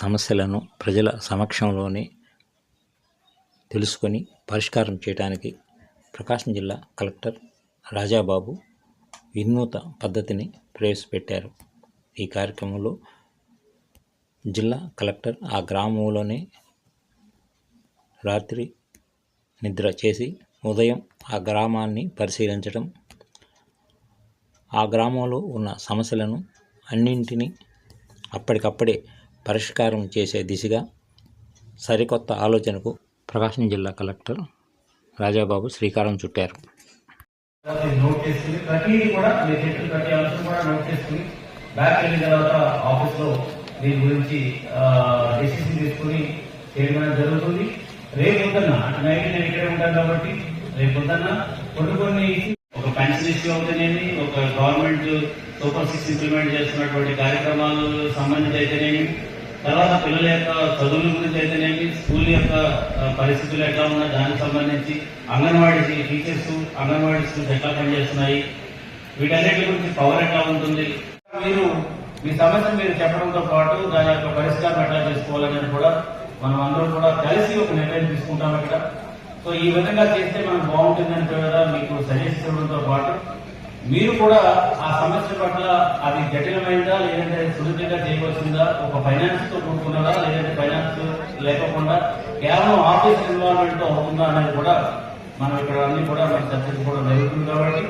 సమస్యలను ప్రజల సమక్షంలోనే తెలుసుకొని పరిష్కారం చేయడానికి ప్రకాశం జిల్లా కలెక్టర్ రాజాబాబు వినూత్న పద్ధతిని ప్రవేశపెట్టారు. ఈ కార్యక్రమంలో జిల్లా కలెక్టర్ ఆ గ్రామంలోనే రాత్రి నిద్ర చేసి ఉదయం ఆ గ్రామాన్ని పరిశీలించడం, ఆ గ్రామంలో ఉన్న సమస్యలను అన్నింటినీ అప్పటికప్పుడే పరిష్కారం చేసే దిశగా సరికొత్త ఆలోచనకు ప్రకాశం జిల్లా కలెక్టర్ రాజాబాబు శ్రీకారం చుట్టారు. నోట్ చేసుకుని ప్రతిదీ కూడా మీరు చెప్పిన ప్రతి అంశం కూడా నోట్ చేసుకుని బ్యాక్ వెళ్ళిన తర్వాత ఆఫీస్ లో దీని గురించి డెసిషన్ తీసుకుని చేయడం జరుగుతుంది. రేపు పొద్దున్న అంటే నైట్ నేను ఇక్కడే ఉంటాను కాబట్టి రేపు పొద్దున్న కొన్ని ఒక పెన్షన్ ఇష్యూ అవుతానేమి, ఒక గవర్నమెంట్ సూపర్ 6 ఇంప్లిమెంట్ చేస్తున్నటువంటి కార్యక్రమాలు సంబంధించి అయితేనేమి, తర్వాత పిల్లల యొక్క చదువుల గురించి అయితేనేమి, స్కూల్ యొక్క పరిస్థితులు ఎట్లా ఉన్నాయి దానికి సంబంధించి, అంగన్వాడీ టీచర్స్ అంగన్వాడీ స్కూల్స్ ఎట్లా పనిచేస్తున్నాయి, వీటన్నిటి గురించి పవర్ ఎట్లా ఉంటుంది, మీరు మీ సమస్య మీరు చెప్పడంతో పాటు దాని యొక్క పరిష్కారం ఎట్లా చేసుకోవాలనేది కూడా మనం అందరూ కూడా కలిసి ఒక నిర్ణయం తీసుకుంటాం ఇక్కడ. సో ఈ విధంగా చేస్తే మనం బాగుంటుందని కూడా మీకు సజెస్ట్ చేయడంతో పాటు మీరు కూడా ఆ సమస్య పట్ల అది జటిలమైందా లేదంటే సులభంగా చేయవలసిందా, ఒక ఫైనాన్స్ తో కూడుకున్నదా లేదంటే ఫైనాన్స్ లేకుండా కేవలం ఆఫీస్ ఇన్వాల్వ్మెంట్ తో అవుతుందా అనేది కూడా మనం ఇక్కడ అన్ని కూడా మనం చర్చించుకోవడం జరుగుతుంది. కాబట్టి